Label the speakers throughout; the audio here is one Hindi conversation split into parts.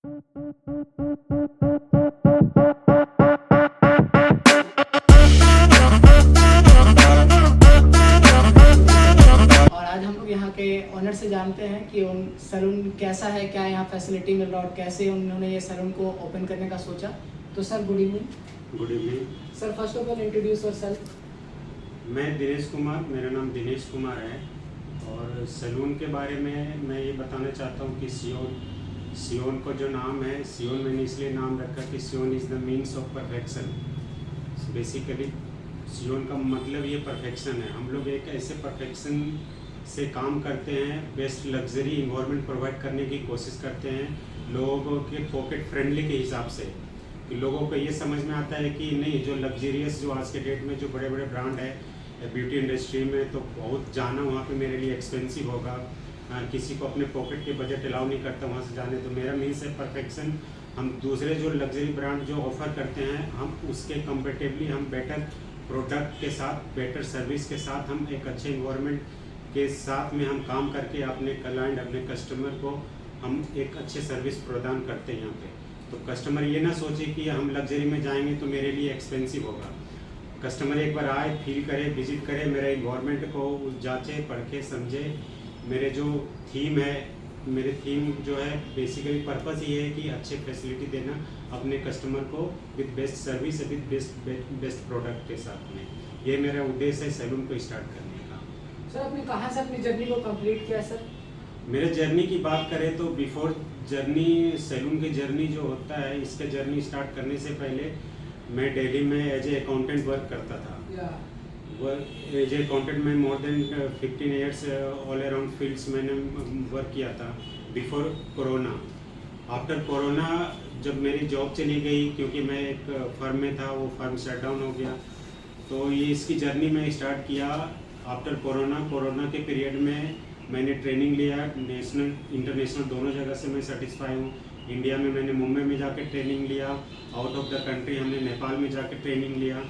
Speaker 1: और आज हम लोग यहाँ के ओनर से जानते हैं कि उन सैलून कैसा है, क्या यहाँ फैसिलिटी मिल रहा है और कैसे उन्होंने ये सैलून को ओपन करने का सोचा। तो sir good evening.
Speaker 2: Good evening
Speaker 1: sir first of all introduce your self.
Speaker 2: मैं दिनेश कुमार, मेरा नाम दिनेश कुमार है। और सैलून के बारे में मैं ये बताना चाहता हूँ कि सियोन को जो नाम है, सियोन मैंने इसलिए नाम रखा कि Zion is the means of perfection. Basically Zion का मतलब ये परफेक्शन है। हम लोग एक ऐसे परफेक्शन से काम करते हैं, बेस्ट लग्जरी इन्वायरमेंट प्रोवाइड करने की कोशिश करते हैं लोगों के पॉकेट फ्रेंडली के हिसाब से, कि लोगों को ये समझ में आता है कि नहीं, जो लग्जरियस जो आज के डेट में जो बड़े बड़े ब्रांड है ब्यूटी इंडस्ट्री में, तो बहुत जाना वहाँ पे मेरे लिए एक्सपेंसिव होगा। किसी को अपने पॉकेट के बजट अलाउ नहीं करता वहाँ से जाने। तो मेरा मीन्स है परफेक्शन। हम दूसरे जो लग्जरी ब्रांड जो ऑफ़र करते हैं, हम उसके कंपेरेटिवली हम बेटर प्रोडक्ट के साथ, बेटर सर्विस के साथ, हम एक अच्छे इन्वायरमेंट के साथ में हम काम करके अपने क्लाइंट, अपने कस्टमर को हम एक अच्छे सर्विस प्रदान करते हैं यहाँ पे। तो कस्टमर ये ना सोचे कि हम लग्जरी में जाएंगे तो मेरे लिए एक्सपेंसिव होगा। कस्टमर एक बार आए, फील करे, विजिट करे, मेरे इन्वायरमेंट को जांचे, परखे, समझे। मेरे जो थीम है, मेरे थीम जो है बेसिकली पर्पस ये है कि अच्छे फैसिलिटी देना अपने कस्टमर को with best service, with best product के साथ में। ये मेरा उद्देश्य है सैलून को स्टार्ट करने का।
Speaker 1: सर आपने कहाँ से अपनी जर्नी को कंप्लीट किया सर?
Speaker 2: मेरे जर्नी की बात करें तो बिफोर जर्नी, सैलून की जर्नी जो होता है, इसके जर्नी स्टार्ट करने से पहले मैं दिल्ली में एज ए अकाउंटेंट वर्क करता था। एज ए अकाउंटेंट में more than 15 years all around fields मैंने वर्क किया था बिफोर कोरोना। आफ्टर कोरोना जब मेरी जॉब चली गई, क्योंकि मैं एक फर्म में था, वो फर्म शट डाउन हो गया, तो ये इसकी जर्नी में स्टार्ट किया आफ्टर कोरोना। कोरोना के पीरियड में मैंने ट्रेनिंग लिया, नेशनल इंटरनेशनल दोनों जगह से मैं सेटिस्फाई हूँ। इंडिया में मैंने मुंबई में जाकर ट्रेनिंग लिया, आउट ऑफ द कंट्री हमने नेपाल में जाकर ट्रेनिंग लिया।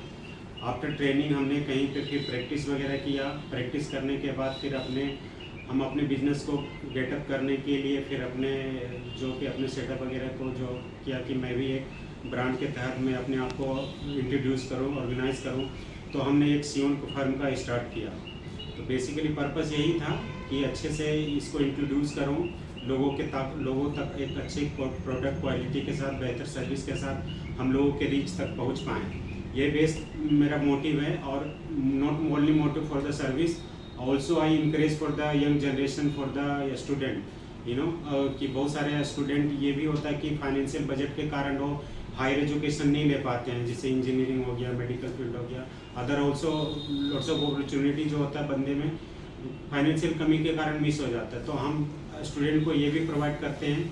Speaker 2: आफ्टर ट्रेनिंग हमने कहीं पे फिर प्रैक्टिस वगैरह किया। प्रैक्टिस करने के बाद फिर हम अपने बिजनेस को गेटअप करने के लिए फिर अपने जो कि अपने सेटअप वगैरह को जो किया कि मैं भी एक ब्रांड के तहत मैं अपने आप को इंट्रोड्यूस करूँ, ऑर्गेनाइज करूँ। तो हमने एक सियोन फर्म का स्टार्ट किया। तो बेसिकली पर्पस यही था कि अच्छे से इसको इंट्रोड्यूस करूँ लोगों तक एक अच्छी प्रोडक्ट क्वालिटी के साथ, बेहतर सर्विस के साथ हम लोगों के रीच तक पहुंच पाएँ। ये बेस्ट मेरा मोटिव है। और not only motive for the service, also I encourage for the young generation, for the student, कि बहुत सारे स्टूडेंट ये भी होता है कि फाइनेंशियल बजट के कारण वो हायर एजुकेशन नहीं ले पाते हैं, जैसे इंजीनियरिंग हो गया, मेडिकल फील्ड हो गया, other also lots of opportunity जो होता है बंदे में फाइनेंशियल कमी के कारण मिस हो जाता है। तो हम स्टूडेंट को ये भी प्रोवाइड करते हैं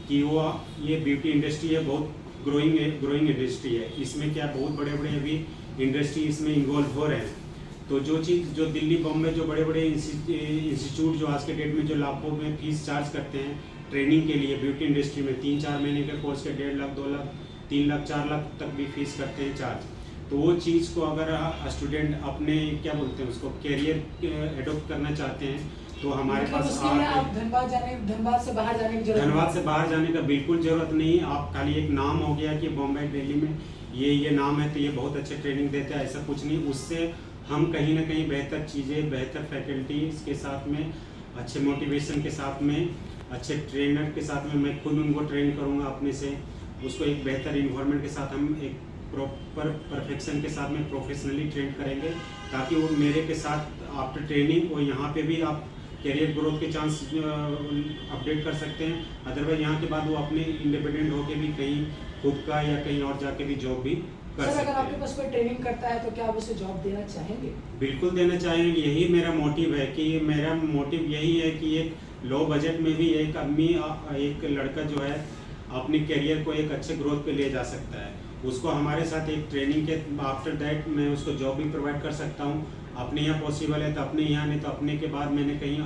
Speaker 2: कि वो ये ब्यूटी इंडस्ट्री है, बहुत ग्रोइंग इंडस्ट्री है। इसमें क्या बहुत बड़े बड़े अभी इंडस्ट्री इसमें इन्वॉल्व हो रहे हैं। तो जो चीज़ जो दिल्ली बॉम्बे जो बड़े बड़े इंस्टीट्यूट जो आज के डेट में जो लाखों में फीस चार्ज करते हैं ट्रेनिंग के लिए ब्यूटी इंडस्ट्री में, 3-4 महीने के कोर्स के 1.5 लाख, 2 लाख, 3 लाख, 4 लाख तक भी फीस करते हैं चार्ज। तो वो चीज़ को अगर स्टूडेंट अपने क्या बोलते हैं उसको कैरियर एडोप्ट करना चाहते हैं तो हमारे पास
Speaker 1: आप धनबाद से बाहर जाने की जरूरत
Speaker 2: धनबाद से बाहर जाने का बिल्कुल ज़रूरत नहीं। आप खाली एक नाम हो गया कि बॉम्बे दिल्ली में ये नाम है तो ये बहुत अच्छे ट्रेनिंग देते हैं, ऐसा कुछ नहीं। उससे हम कहीं ना कहीं बेहतर चीज़ें, बेहतर फैकल्टीज के साथ में, अच्छे मोटिवेशन के साथ में, अच्छे ट्रेनर के साथ में मैं खुद उनको ट्रेन करूँगा अपने से। उसको एक बेहतर इन्वायरमेंट के साथ हम एक प्रॉपर परफेक्शन के साथ में प्रोफेशनली ट्रेन करेंगे, ताकि वो मेरे के साथ आफ्टर ट्रेनिंग वो यहाँ पे भी आप कैरियर ग्रोथ के चांस अपडेट कर सकते हैं। अदरवाइज यहाँ के बाद वो अपने इंडिपेंडेंट होके भी कहीं खुद का या कहीं और जाके भी जॉब भी कर सकते हैं।
Speaker 1: अगर आपके पास कोई ट्रेनिंग करता है तो क्या आप उसे जॉब देना चाहेंगे?
Speaker 2: बिल्कुल देना चाहेंगे। यही मेरा मोटिव है कि मेरा मोटिव यही है कि एक लो बजट में भी एक आदमी, एक लड़का जो है अपनी करियर को एक अच्छे ग्रोथ पे ले जा सकता है। उसको हमारे साथ एक ट्रेनिंग के आफ्टर दैट मैं उसको जॉब भी प्रोवाइड कर सकता हूँ। अपने यहाँ पॉसिबल है तो अपने यहाँ, नहीं तो अपने के बाद मैंने कहीं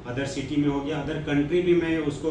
Speaker 2: अदर सिटी में हो गया, अदर कंट्री भी मैं उसको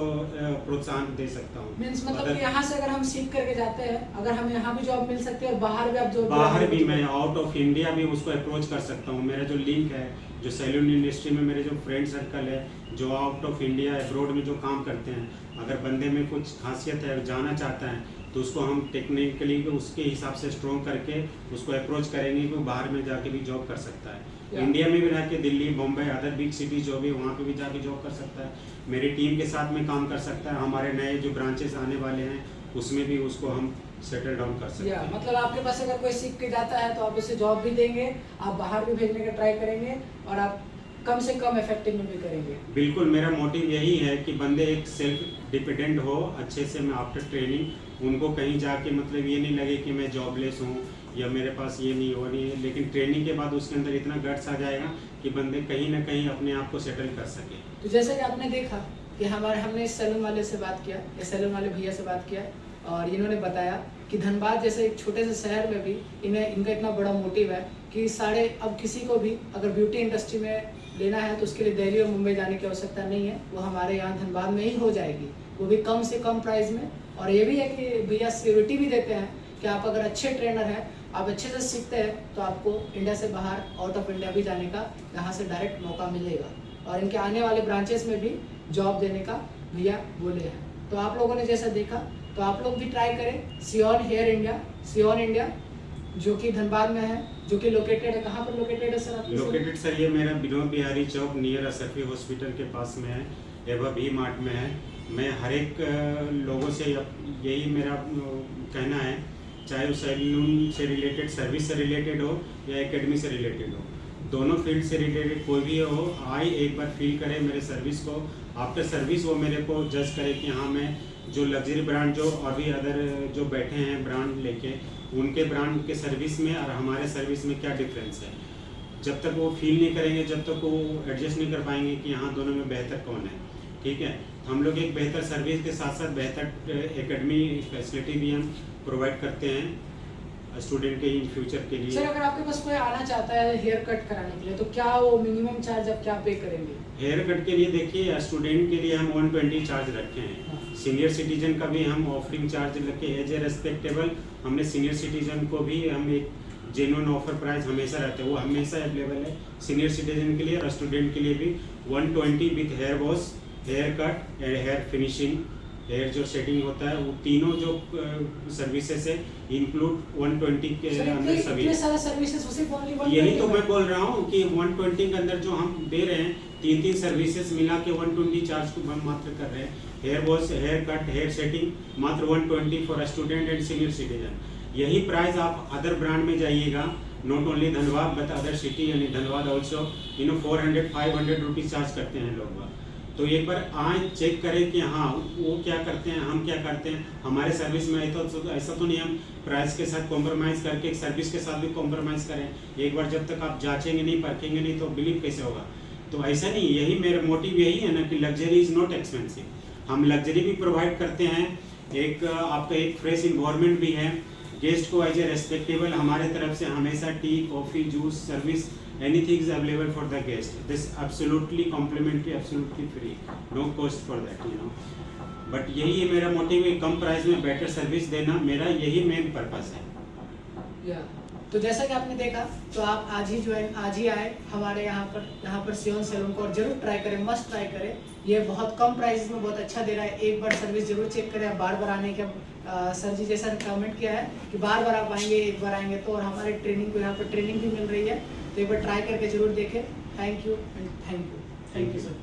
Speaker 2: प्रोत्साहन दे सकता हूँ।
Speaker 1: मीन्स मतलब कि यहाँ से अगर हम सीख करके जाते हैं, अगर हम यहाँ भी जॉब मिल सकती है और बाहर भी आप जो
Speaker 2: बाहर भी मैं आउट ऑफ इंडिया भी उसको अप्रोच कर सकता हूँ। मेरा जो लिंक है, जो सैलून इंडस्ट्री में मेरे जो फ्रेंड सर्कल है, जो आउट ऑफ इंडिया अब्रॉड में जो काम करते हैं, अगर बंदे में कुछ खासियत है, जाना चाहता है, तो उसको हम टेक्निकली उसके हिसाब से स्ट्रॉन्ग करके उसको अप्रोच करेंगे कि वो बाहर में जाके भी जॉब कर सकता है। इंडिया में भी रह के Delhi, Bombay, other big city जो भी वहाँ पे भी जाके जॉब कर सकता है। मेरी टीम के साथ में काम कर सकता है। हमारे नए जो ब्रांचेस आने वाले हैं उसमें भी उसको हम सेटल डाउन कर सकते हैं।
Speaker 1: मतलब आपके पास अगर कोई सीख के जाता है तो आप उसे जॉब भी देंगे, आप बाहर भी भेजने का ट्राई करेंगे और आप कम से कम इफेक्टिव में भी करेंगे।
Speaker 2: बिल्कुल, मेरा मोटिव यही है कि बंदे एक सेल्फ डिपेंडेंट हो अच्छे से। मैं आफ्टर ट्रेनिंग उनको कहीं जाके मतलब ये नहीं लगे कि मैं जॉबलेस हूँ या मेरे पास ये नहीं हो रही है, लेकिन ट्रेनिंग के बाद उसके अंदर इतना गट्स आ जाएगा कि बंदे कहीं ना कहीं अपने आप को सेटल कर सके।
Speaker 1: तो जैसे कि आपने देखा कि हमने इस सैलून वाले से बात किया, इस सैलून वाले भैया से बात किया और इन्होंने बताया कि धनबाद जैसे एक छोटे से शहर में भी इनका इतना बड़ा मोटिव है कि अब किसी को भी अगर ब्यूटी इंडस्ट्री में लेना है तो उसके लिए दिल्ली और मुंबई जाने की आवश्यकता नहीं है, वो हमारे यहाँ धनबाद में ही हो जाएगी, वो भी कम से कम प्राइस में। और ये भी है कि भैया सिक्योरिटी भी देते हैं कि आप अगर अच्छे ट्रेनर हैं, आप अच्छे से सीखते हैं तो आपको इंडिया से बाहर, आउट ऑफ इंडिया भी जाने का यहाँ से डायरेक्ट मौका मिलेगा। और इनके आने वाले ब्रांचेस में भी जॉब देने का भैया बोले हैं। तो आप लोगों ने जैसा देखा तो आप लोग भी ट्राई करें सियोन हेयर इंडिया, सियोन इंडिया जो कि धनबाद में है, जो कि लोकेटेड है। कहाँ पर लोकेटेड है सर?
Speaker 2: लोकेटेड सर ये मेरा विनोद बिहारी चौक नियर असरफी हॉस्पिटल के पास में है, एवं भी मार्ट में है। मैं हर एक लोगों से यही मेरा कहना है, चाहे वो सैलून से रिलेटेड, सर्विस से रिलेटेड हो या एकेडमी से रिलेटेड हो, दोनों फील्ड से रिलेटेड कोई भी हो, आए एक बार फील करे मेरे सर्विस को। आफ्टर सर्विस वो मेरे को जज करे कि हाँ मैं जो लग्जरी ब्रांड जो अभी अदर जो बैठे हैं ब्रांड लेके, उनके ब्रांड के सर्विस में और हमारे सर्विस में क्या डिफरेंस है। जब तक वो फील नहीं करेंगे, जब तक वो एडजस्ट नहीं कर पाएंगे कि हाँ दोनों में बेहतर कौन है। ठीक है, हम लोग एक बेहतर सर्विस के साथ साथ बेहतर एकेडमी फैसिलिटी भी हम प्रोवाइड करते हैं स्टूडेंट के इन फ्यूचर के लिए।
Speaker 1: सर अगर आपके पास कोई आना चाहता है हेयर कट कराने के लिए तो क्या वो मिनिमम चार्ज आप क्या पे करेंगे?
Speaker 2: हेयर कट के लिए देखिए, स्टूडेंट के लिए हम 120 चार्ज रखे हैं। सीनियर सिटीजन का भी हम ऑफरिंग चार्ज रखे एज ए रेस्पेक्टेबल। हमने सीनियर सिटीजन को भी हम एक जेन्युइन ऑफर प्राइस हमेशा रहता है, वो हमेशा अवेलेबल है सीनियर सिटीजन के लिए और स्टूडेंट के लिए भी। 120 with hair wash, hair cut and hair finishing, hair जो सेटिंग होता है, वो तीनों जो सर्विसेज है इंक्लूड 120 के अंदर सभी
Speaker 1: सारे सर्विसेज उसी
Speaker 2: यही तो मैं बोल रहा हूँ कि 120 के अंदर जो हम दे रहे हैं, तीन सर्विसेज मिला के 120 चार्ज को हम मात्र कर रहे हैं। Hair wash, hair cut, hair setting मात्र 120 for student and senior citizen. यही प्राइस आप अदर ब्रांड में जाइएगा, not only Dhanbad but other city यानी धनबाद ऑल्सो 400-500 रुपीज चार्ज करते हैं लोग। तो एक बार आए चेक करें कि हाँ वो क्या करते हैं, हम क्या करते हैं। हमारे सर्विस में ऐसा तो नहीं हम प्राइस के साथ कॉम्प्रोमाइज़ करके सर्विस के साथ भी कॉम्प्रोमाइज़ करें। एक बार जब तक आप जांचेंगे नहीं, परखेंगे नहीं तो बिलीव कैसे होगा। तो ऐसा नहीं, यही मेरा मोटिव यही है ना कि लग्जरी इज़ नॉट एक्सपेंसिव। हम लग्जरी भी प्रोवाइड करते हैं, एक आपका एक फ्रेश इन्वायरमेंट भी है, गेस्ट को एज ए रेस्पेक्टेबल हमारे तरफ से हमेशा T, coffee, juice service anything is available for the guest. This absolutely complimentary, absolutely free, no cost for that, you know. But यही है मेरा मोटिव है, कम प्राइस में बेटर सर्विस देना, मेरा यही मेन पर्पस है।
Speaker 1: तो जैसा कि आपने देखा तो आप आज ही आए हमारे यहाँ पर सियोन सैलून को और जरूर ट्राई करें, मस्ट ट्राई करें। ये बहुत कम प्राइस में बहुत अच्छा दे रहा है। एक बार सर्विस जरूर चेक करें। आप बार बार आने का सर जी जैसा कमेंट किया है कि बार बार आप आएंगे, एक बार आएंगे तो, और हमारे ट्रेनिंग को यहाँ पर ट्रेनिंग भी मिल रही है, तो एक बार ट्राई करके जरूर देखें। Thank you sir.